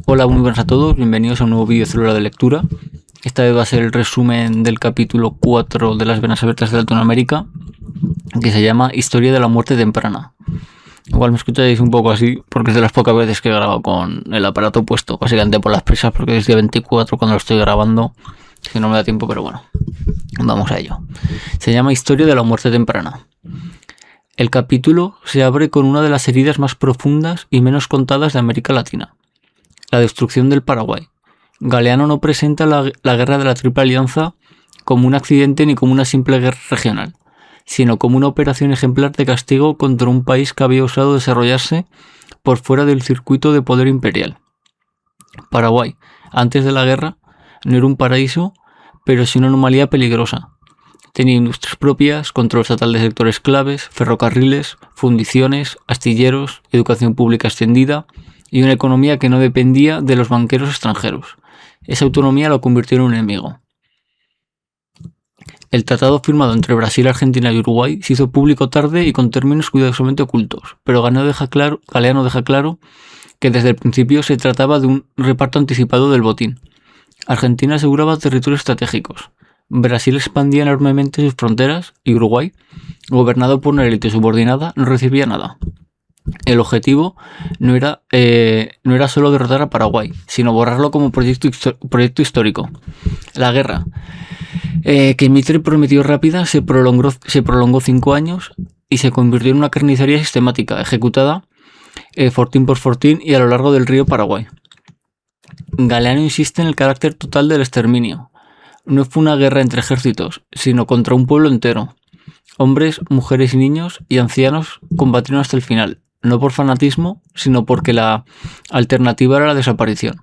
Hola, muy buenas a todos, bienvenidos a un nuevo vídeo de Célula de Lectura. Esta vez va a ser el resumen del capítulo 4 de Las Venas Abiertas de Latinoamérica, que se llama Historia de la Muerte Temprana. Igual me escucháis un poco así, porque es de las pocas veces que he grabado con el aparato puesto, básicamente por las prisas, porque es día 24 cuando lo estoy grabando, si no me da tiempo, pero bueno, vamos a ello. Se llama Historia de la Muerte Temprana. El capítulo se abre con una de las heridas más profundas y menos contadas de América Latina: la destrucción del Paraguay. Galeano no presenta la guerra de la Triple Alianza como un accidente ni como una simple guerra regional, sino como una operación ejemplar de castigo contra un país que había osado desarrollarse por fuera del circuito de poder imperial. Paraguay, antes de la guerra, no era un paraíso, pero sí una anomalía peligrosa. Tenía industrias propias, control estatal de sectores claves, ferrocarriles, fundiciones, astilleros, educación pública extendida y una economía que no dependía de los banqueros extranjeros. Esa autonomía lo convirtió en un enemigo. El tratado firmado entre Brasil, Argentina y Uruguay se hizo público tarde y con términos cuidadosamente ocultos, pero Galeano deja claro que desde el principio se trataba de un reparto anticipado del botín. Argentina aseguraba territorios estratégicos, Brasil expandía enormemente sus fronteras y Uruguay, gobernado por una élite subordinada, no recibía nada. El objetivo no era solo derrotar a Paraguay, sino borrarlo como proyecto histórico. La guerra, que Mitre prometió rápida, se prolongó 5 años y se convirtió en una carnicería sistemática, ejecutada fortín por fortín y a lo largo del río Paraguay. Galeano insiste en el carácter total del exterminio. No fue una guerra entre ejércitos, sino contra un pueblo entero. Hombres, mujeres y niños y ancianos combatieron hasta el final, no por fanatismo, sino porque la alternativa era la desaparición.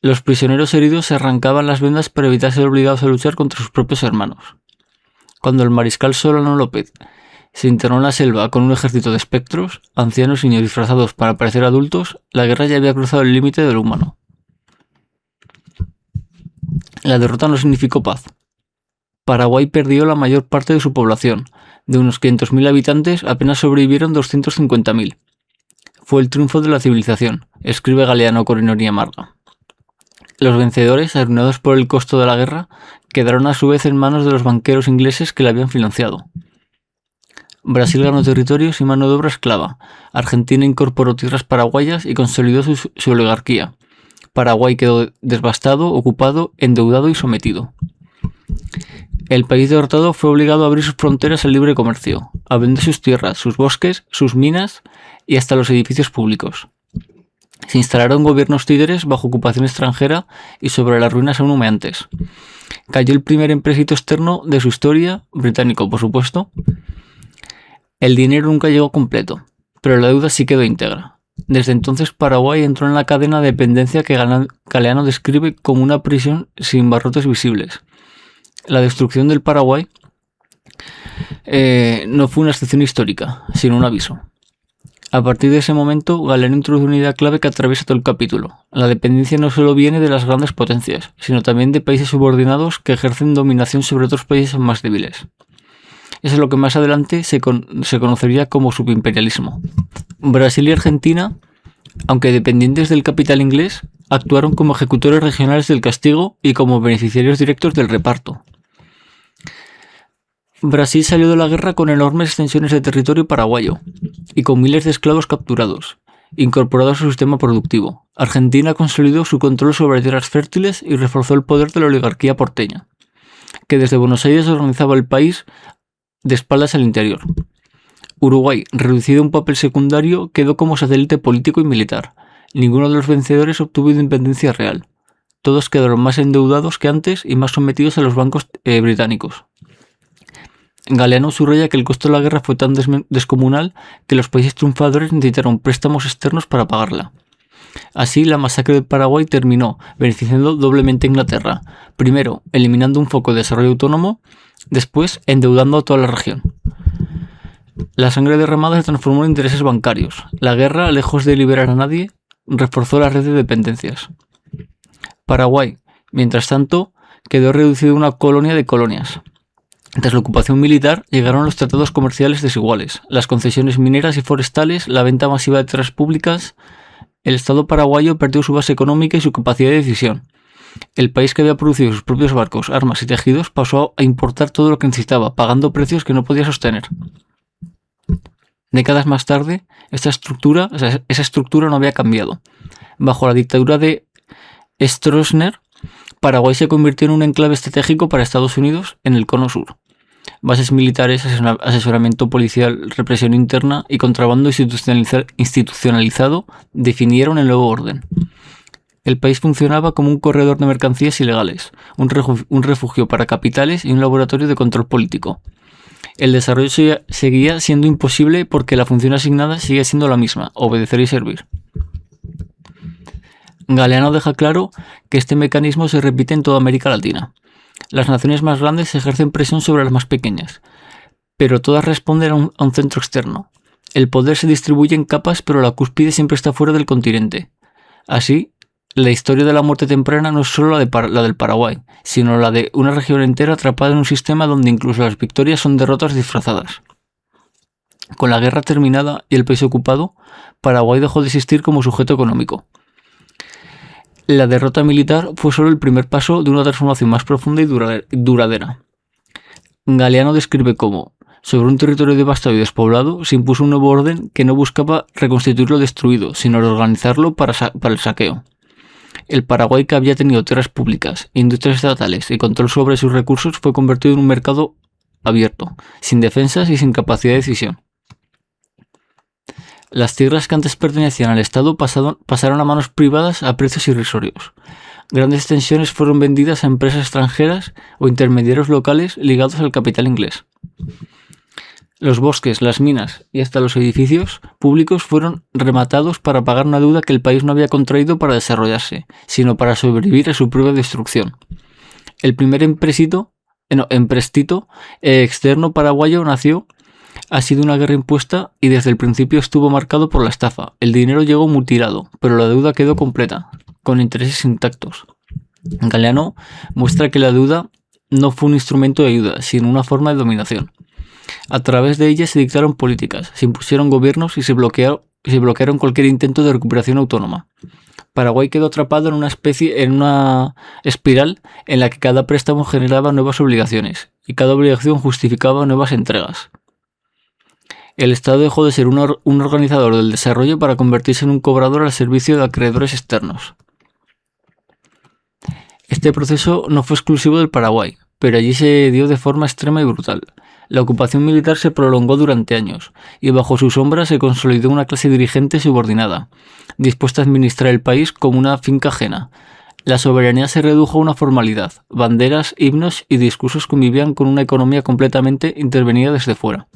Los prisioneros heridos se arrancaban las vendas para evitar ser obligados a luchar contra sus propios hermanos. Cuando el mariscal Solano López se internó en la selva con un ejército de espectros, ancianos y niños disfrazados para parecer adultos, la guerra ya había cruzado el límite de lo humano. La derrota no significó paz. Paraguay perdió la mayor parte de su población. De unos 500.000 habitantes, apenas sobrevivieron 250.000. Fue el triunfo de la civilización, escribe Galeano con ironía amarga. Los vencedores, arruinados por el costo de la guerra, quedaron a su vez en manos de los banqueros ingleses que la habían financiado. Brasil ganó territorios y mano de obra esclava. Argentina incorporó tierras paraguayas y consolidó su oligarquía. Paraguay quedó devastado, ocupado, endeudado y sometido. El país derrotado fue obligado a abrir sus fronteras al libre comercio, a vender sus tierras, sus bosques, sus minas y hasta los edificios públicos. Se instalaron gobiernos títeres bajo ocupación extranjera y sobre las ruinas aún humeantes. Cayó el primer empréstito externo de su historia, británico por supuesto. El dinero nunca llegó completo, pero la deuda sí quedó íntegra. Desde entonces Paraguay entró en la cadena de dependencia que Galeano describe como una prisión sin barrotes visibles. La destrucción del Paraguay no fue una excepción histórica, sino un aviso. A partir de ese momento, Galeano introduce una idea clave que atraviesa todo el capítulo. La dependencia no solo viene de las grandes potencias, sino también de países subordinados que ejercen dominación sobre otros países más débiles. Eso es lo que más adelante se conocería como subimperialismo. Brasil y Argentina, aunque dependientes del capital inglés, actuaron como ejecutores regionales del castigo y como beneficiarios directos del reparto. Brasil salió de la guerra con enormes extensiones de territorio paraguayo y con miles de esclavos capturados, incorporados a su sistema productivo. Argentina consolidó su control sobre tierras fértiles y reforzó el poder de la oligarquía porteña, que desde Buenos Aires organizaba el país de espaldas al interior. Uruguay, reducido a un papel secundario, quedó como satélite político y militar. Ninguno de los vencedores obtuvo independencia real. Todos quedaron más endeudados que antes y más sometidos a los bancos británicos. Galeano subraya que el costo de la guerra fue tan descomunal que los países triunfadores necesitaron préstamos externos para pagarla. Así, la masacre de Paraguay terminó beneficiando doblemente a Inglaterra, primero eliminando un foco de desarrollo autónomo, después endeudando a toda la región. La sangre derramada se transformó en intereses bancarios. La guerra, lejos de liberar a nadie, reforzó la red de dependencias. Paraguay, mientras tanto, quedó reducido a una colonia de colonias. Tras la ocupación militar, llegaron los tratados comerciales desiguales, las concesiones mineras y forestales, la venta masiva de tierras públicas el Estado paraguayo perdió su base económica y su capacidad de decisión. El país que había producido sus propios barcos, armas y tejidos pasó a importar todo lo que necesitaba, pagando precios que no podía sostener. Décadas más tarde, esa estructura no había cambiado. Bajo la dictadura de Stroessner, Paraguay se convirtió en un enclave estratégico para Estados Unidos en el Cono Sur. Bases militares, asesoramiento policial, represión interna y contrabando institucionalizado definieron el nuevo orden. El país funcionaba como un corredor de mercancías ilegales, un refugio para capitales y un laboratorio de control político. El desarrollo seguía siendo imposible porque la función asignada sigue siendo la misma: obedecer y servir. Galeano deja claro que este mecanismo se repite en toda América Latina. Las naciones más grandes ejercen presión sobre las más pequeñas, pero todas responden a un centro externo. El poder se distribuye en capas, pero la cúspide siempre está fuera del continente. Así, la historia de la muerte temprana no es solo la del Paraguay, sino la de una región entera atrapada en un sistema donde incluso las victorias son derrotas disfrazadas. Con la guerra terminada y el país ocupado, Paraguay dejó de existir como sujeto económico. La derrota militar fue solo el primer paso de una transformación más profunda y duradera. Galeano describe cómo, sobre un territorio devastado y despoblado, se impuso un nuevo orden que no buscaba reconstituir lo destruido, sino reorganizarlo para el saqueo. El Paraguay, que había tenido tierras públicas, industrias estatales y control sobre sus recursos, fue convertido en un mercado abierto, sin defensas y sin capacidad de decisión. Las tierras que antes pertenecían al Estado pasaron a manos privadas a precios irrisorios. Grandes extensiones fueron vendidas a empresas extranjeras o intermediarios locales ligados al capital inglés. Los bosques, las minas y hasta los edificios públicos fueron rematados para pagar una deuda que el país no había contraído para desarrollarse, sino para sobrevivir a su propia destrucción. El primer empréstito externo paraguayo ha sido una guerra impuesta y desde el principio estuvo marcado por la estafa. El dinero llegó mutilado, pero la deuda quedó completa, con intereses intactos. Galeano muestra que la deuda no fue un instrumento de ayuda, sino una forma de dominación. A través de ella se dictaron políticas, se impusieron gobiernos y se bloquearon cualquier intento de recuperación autónoma. Paraguay quedó atrapado en una espiral en la que cada préstamo generaba nuevas obligaciones y cada obligación justificaba nuevas entregas. El Estado dejó de ser un organizador del desarrollo para convertirse en un cobrador al servicio de acreedores externos. Este proceso no fue exclusivo del Paraguay, pero allí se dio de forma extrema y brutal. La ocupación militar se prolongó durante años, y bajo su sombra se consolidó una clase dirigente subordinada, dispuesta a administrar el país como una finca ajena. La soberanía se redujo a una formalidad. Banderas, himnos y discursos convivían con una economía completamente intervenida desde fuera.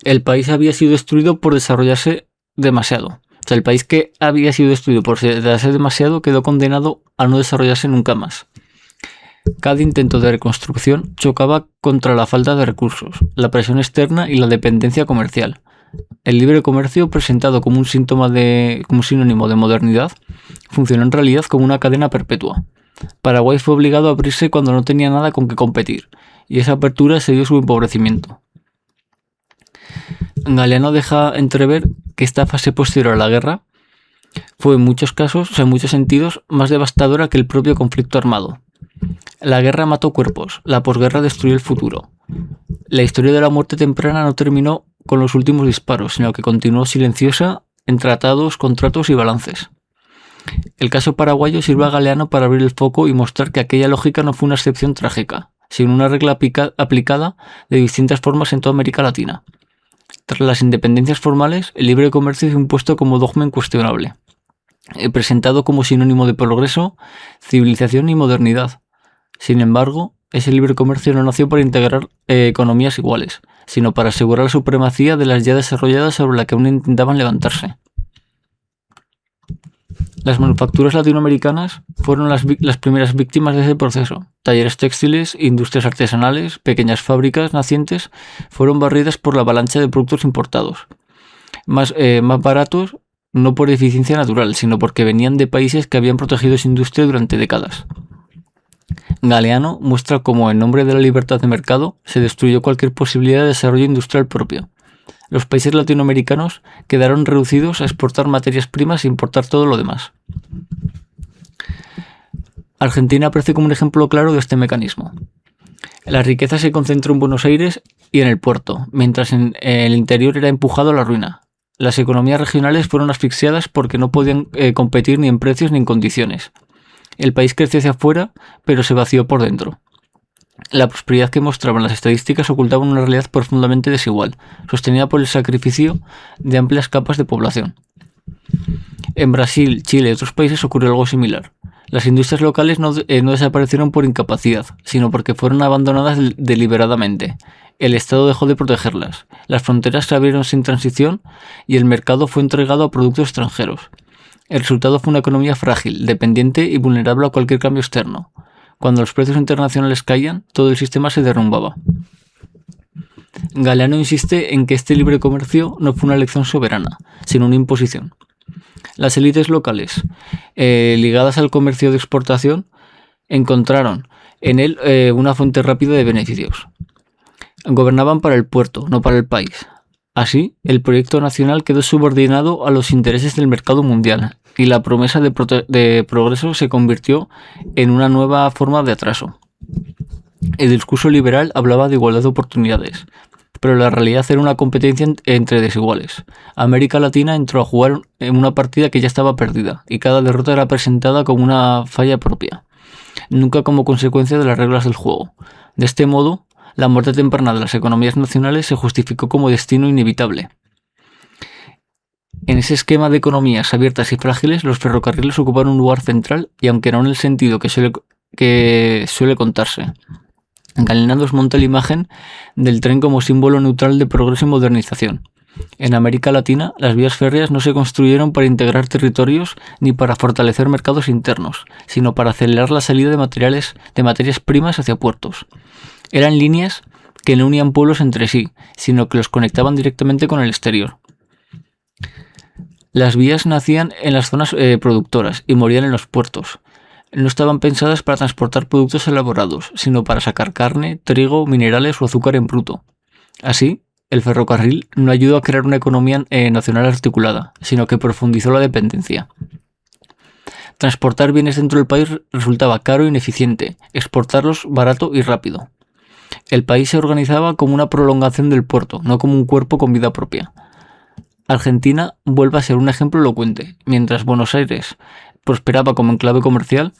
El país había sido destruido por desarrollarse demasiado. O sea, el país que había sido destruido por desarrollarse demasiado quedó condenado a no desarrollarse nunca más. Cada intento de reconstrucción chocaba contra la falta de recursos, la presión externa y la dependencia comercial. El libre comercio, presentado como un sinónimo de modernidad, funcionó en realidad como una cadena perpetua. Paraguay fue obligado a abrirse cuando no tenía nada con que competir, y esa apertura se dio su empobrecimiento. Galeano deja entrever que esta fase posterior a la guerra fue en muchos sentidos, más devastadora que el propio conflicto armado. La guerra mató cuerpos, la posguerra destruyó el futuro. La historia de la muerte temprana no terminó con los últimos disparos, sino que continuó silenciosa en tratados, contratos y balances. El caso paraguayo sirve a Galeano para abrir el foco y mostrar que aquella lógica no fue una excepción trágica, sino una regla aplicada de distintas formas en toda América Latina. Tras las independencias formales, el libre comercio fue impuesto como dogma incuestionable, presentado como sinónimo de progreso, civilización y modernidad. Sin embargo, ese libre comercio no nació para integrar economías iguales, sino para asegurar la supremacía de las ya desarrolladas sobre la que aún intentaban levantarse. Las manufacturas latinoamericanas fueron las primeras víctimas de ese proceso. Talleres textiles, industrias artesanales, pequeñas fábricas nacientes fueron barridas por la avalancha de productos importados, más baratos, no por eficiencia natural, sino porque venían de países que habían protegido su industria durante décadas. Galeano muestra cómo, en nombre de la libertad de mercado, se destruyó cualquier posibilidad de desarrollo industrial propio. Los países latinoamericanos quedaron reducidos a exportar materias primas e importar todo lo demás. Argentina aparece como un ejemplo claro de este mecanismo. La riqueza se concentró en Buenos Aires y en el puerto, mientras en el interior era empujado a la ruina. Las economías regionales fueron asfixiadas porque no podían competir ni en precios ni en condiciones. El país creció hacia afuera, pero se vació por dentro. La prosperidad que mostraban las estadísticas ocultaba una realidad profundamente desigual, sostenida por el sacrificio de amplias capas de población. En Brasil, Chile y otros países ocurrió algo similar. Las industrias locales no desaparecieron por incapacidad, sino porque fueron abandonadas deliberadamente. El Estado dejó de protegerlas, las fronteras se abrieron sin transición y el mercado fue entregado a productos extranjeros. El resultado fue una economía frágil, dependiente y vulnerable a cualquier cambio externo. Cuando los precios internacionales caían, todo el sistema se derrumbaba. Galeano insiste en que este libre comercio no fue una elección soberana, sino una imposición. Las élites locales, ligadas al comercio de exportación, encontraron en él una fuente rápida de beneficios. Gobernaban para el puerto, no para el país. Así, el proyecto nacional quedó subordinado a los intereses del mercado mundial y la promesa de progreso se convirtió en una nueva forma de atraso. El discurso liberal hablaba de igualdad de oportunidades, pero la realidad era una competencia entre desiguales. América Latina entró a jugar en una partida que ya estaba perdida, y cada derrota era presentada como una falla propia, nunca como consecuencia de las reglas del juego. De este modo, la muerte temprana de las economías nacionales se justificó como destino inevitable. En ese esquema de economías abiertas y frágiles, los ferrocarriles ocuparon un lugar central, y aunque no en el sentido que suele contarse. Galeano desmonta la imagen del tren como símbolo neutral de progreso y modernización. En América Latina, las vías férreas no se construyeron para integrar territorios ni para fortalecer mercados internos, sino para acelerar la salida de materias primas hacia puertos. Eran líneas que no unían pueblos entre sí, sino que los conectaban directamente con el exterior. Las vías nacían en las zonas productoras y morían en los puertos. No estaban pensadas para transportar productos elaborados, sino para sacar carne, trigo, minerales o azúcar en bruto. Así, el ferrocarril no ayudó a crear una economía nacional articulada, sino que profundizó la dependencia. Transportar bienes dentro del país resultaba caro e ineficiente, exportarlos barato y rápido. El país se organizaba como una prolongación del puerto, no como un cuerpo con vida propia. Argentina vuelve a ser un ejemplo elocuente. Mientras Buenos Aires prosperaba como enclave comercial,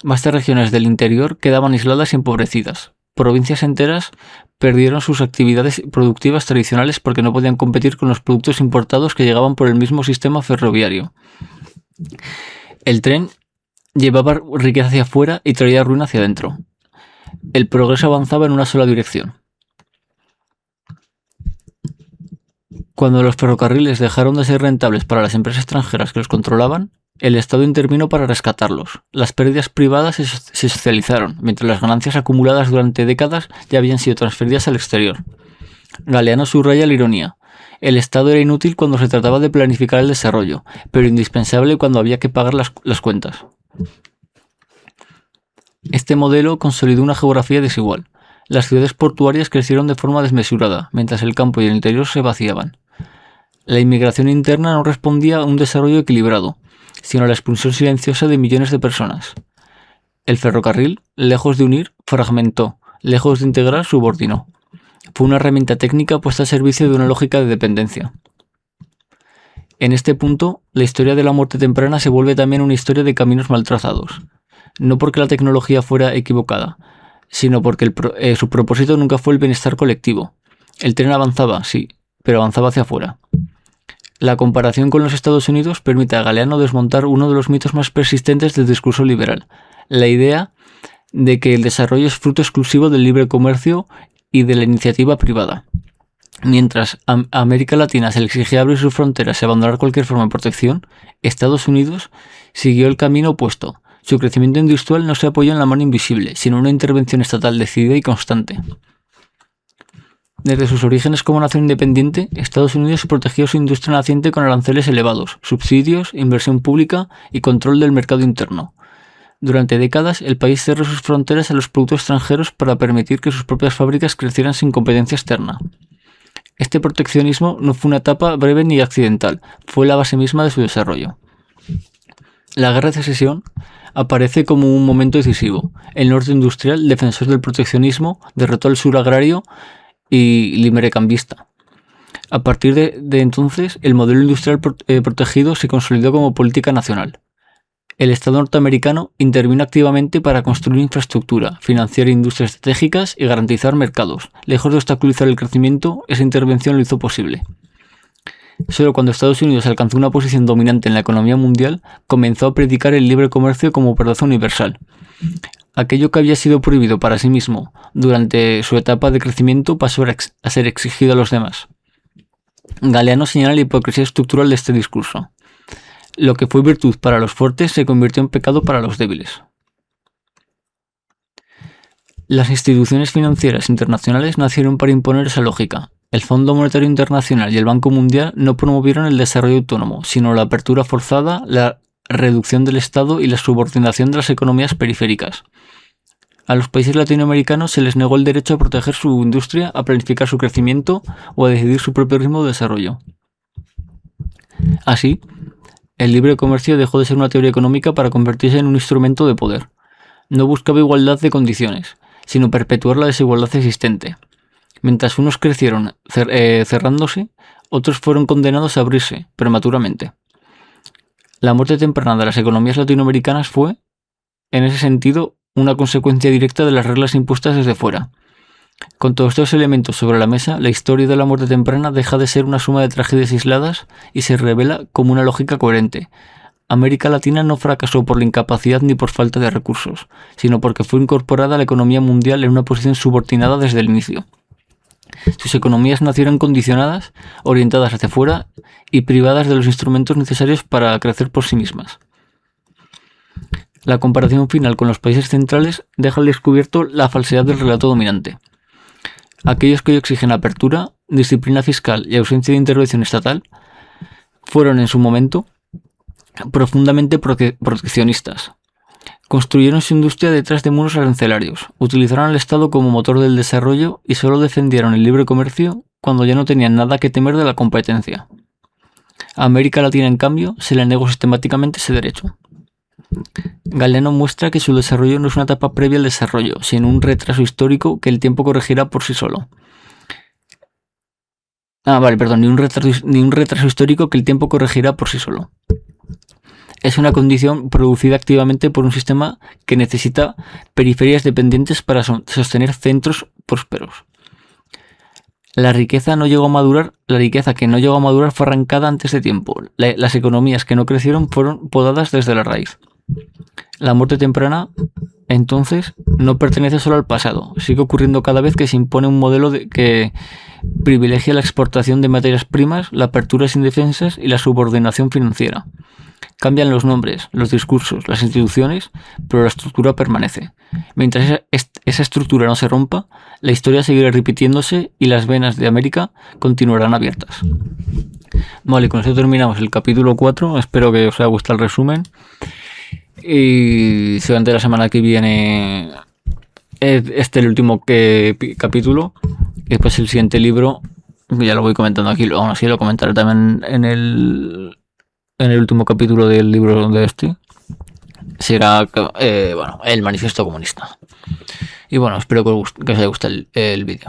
vastas regiones del interior quedaban aisladas y empobrecidas. Provincias enteras perdieron sus actividades productivas tradicionales porque no podían competir con los productos importados que llegaban por el mismo sistema ferroviario. El tren llevaba riqueza hacia afuera y traía ruina hacia adentro. El progreso avanzaba en una sola dirección. Cuando los ferrocarriles dejaron de ser rentables para las empresas extranjeras que los controlaban, el Estado intervino para rescatarlos. Las pérdidas privadas se socializaron, mientras las ganancias acumuladas durante décadas ya habían sido transferidas al exterior. Galeano subraya la ironía. El Estado era inútil cuando se trataba de planificar el desarrollo, pero indispensable cuando había que pagar las cuentas. Este modelo consolidó una geografía desigual. Las ciudades portuarias crecieron de forma desmesurada, mientras el campo y el interior se vaciaban. La inmigración interna no respondía a un desarrollo equilibrado, sino a la expulsión silenciosa de millones de personas. El ferrocarril, lejos de unir, fragmentó, lejos de integrar, subordinó. Fue una herramienta técnica puesta al servicio de una lógica de dependencia. En este punto, la historia de la muerte temprana se vuelve también una historia de caminos mal trazados. No porque la tecnología fuera equivocada, sino porque su propósito nunca fue el bienestar colectivo. El tren avanzaba, sí, pero avanzaba hacia afuera. La comparación con los Estados Unidos permite a Galeano desmontar uno de los mitos más persistentes del discurso liberal, la idea de que el desarrollo es fruto exclusivo del libre comercio y de la iniciativa privada. Mientras a América Latina se le exigía abrir sus fronteras y abandonar cualquier forma de protección, Estados Unidos siguió el camino opuesto. Su crecimiento industrial no se apoyó en la mano invisible, sino en una intervención estatal decidida y constante. Desde sus orígenes como nación independiente, Estados Unidos protegió su industria naciente con aranceles elevados, subsidios, inversión pública y control del mercado interno. Durante décadas, el país cerró sus fronteras a los productos extranjeros para permitir que sus propias fábricas crecieran sin competencia externa. Este proteccionismo no fue una etapa breve ni accidental, fue la base misma de su desarrollo. La Guerra de Secesión aparece como un momento decisivo. El norte industrial, defensor del proteccionismo, derrotó al sur agrario y limerecambista. A partir de entonces, el modelo industrial protegido se consolidó como política nacional. El Estado norteamericano intervino activamente para construir infraestructura, financiar industrias estratégicas y garantizar mercados. Lejos de obstaculizar el crecimiento, esa intervención lo hizo posible. Solo cuando Estados Unidos alcanzó una posición dominante en la economía mundial, comenzó a predicar el libre comercio como verdad universal. Aquello que había sido prohibido para sí mismo durante su etapa de crecimiento pasó a ser exigido a los demás. Galeano señala la hipocresía estructural de este discurso. Lo que fue virtud para los fuertes se convirtió en pecado para los débiles. Las instituciones financieras internacionales nacieron para imponer esa lógica. El Fondo Monetario Internacional y el Banco Mundial no promovieron el desarrollo autónomo, sino la apertura forzada, la reducción del Estado y la subordinación de las economías periféricas. A los países latinoamericanos se les negó el derecho a proteger su industria, a planificar su crecimiento o a decidir su propio ritmo de desarrollo. Así, el libre comercio dejó de ser una teoría económica para convertirse en un instrumento de poder. No buscaba igualdad de condiciones, sino perpetuar la desigualdad existente. Mientras unos crecieron cerrándose, otros fueron condenados a abrirse prematuramente. La muerte temprana de las economías latinoamericanas fue, en ese sentido, una consecuencia directa de las reglas impuestas desde fuera. Con todos estos elementos sobre la mesa, la historia de la muerte temprana deja de ser una suma de tragedias aisladas y se revela como una lógica coherente. América Latina no fracasó por la incapacidad ni por falta de recursos, sino porque fue incorporada a la economía mundial en una posición subordinada desde el inicio. Sus economías nacieron condicionadas, orientadas hacia fuera y privadas de los instrumentos necesarios para crecer por sí mismas. La comparación final con los países centrales deja al descubierto la falsedad del relato dominante. Aquellos que hoy exigen apertura, disciplina fiscal y ausencia de intervención estatal fueron en su momento profundamente proteccionistas. Construyeron su industria detrás de muros arancelarios, utilizaron al Estado como motor del desarrollo y solo defendieron el libre comercio cuando ya no tenían nada que temer de la competencia. A América Latina, en cambio, se le negó sistemáticamente ese derecho. Galeano muestra que su desarrollo no es una etapa previa al desarrollo, sino un retraso histórico que el tiempo corregirá por sí solo. Ni un retraso histórico que el tiempo corregirá por sí solo. Es una condición producida activamente por un sistema que necesita periferias dependientes para sostener centros prósperos. La riqueza que no llegó a madurar fue arrancada antes de tiempo. Las economías que no crecieron fueron podadas desde la raíz. La muerte temprana, entonces, no pertenece solo al pasado. Sigue ocurriendo cada vez que se impone un modelo que privilegia la exportación de materias primas, la apertura sin defensas y la subordinación financiera. Cambian los nombres, los discursos, las instituciones, pero la estructura permanece. Mientras esa estructura no se rompa, la historia seguirá repitiéndose y las venas de América continuarán abiertas. Vale, con eso terminamos el capítulo 4. Espero que os haya gustado el resumen. Y durante la semana que viene el último capítulo. Y después el siguiente libro, ya lo voy comentando aquí, aún así lo comentaré también en el último capítulo del libro de será el manifiesto comunista. Y bueno, espero que os haya gustado el vídeo.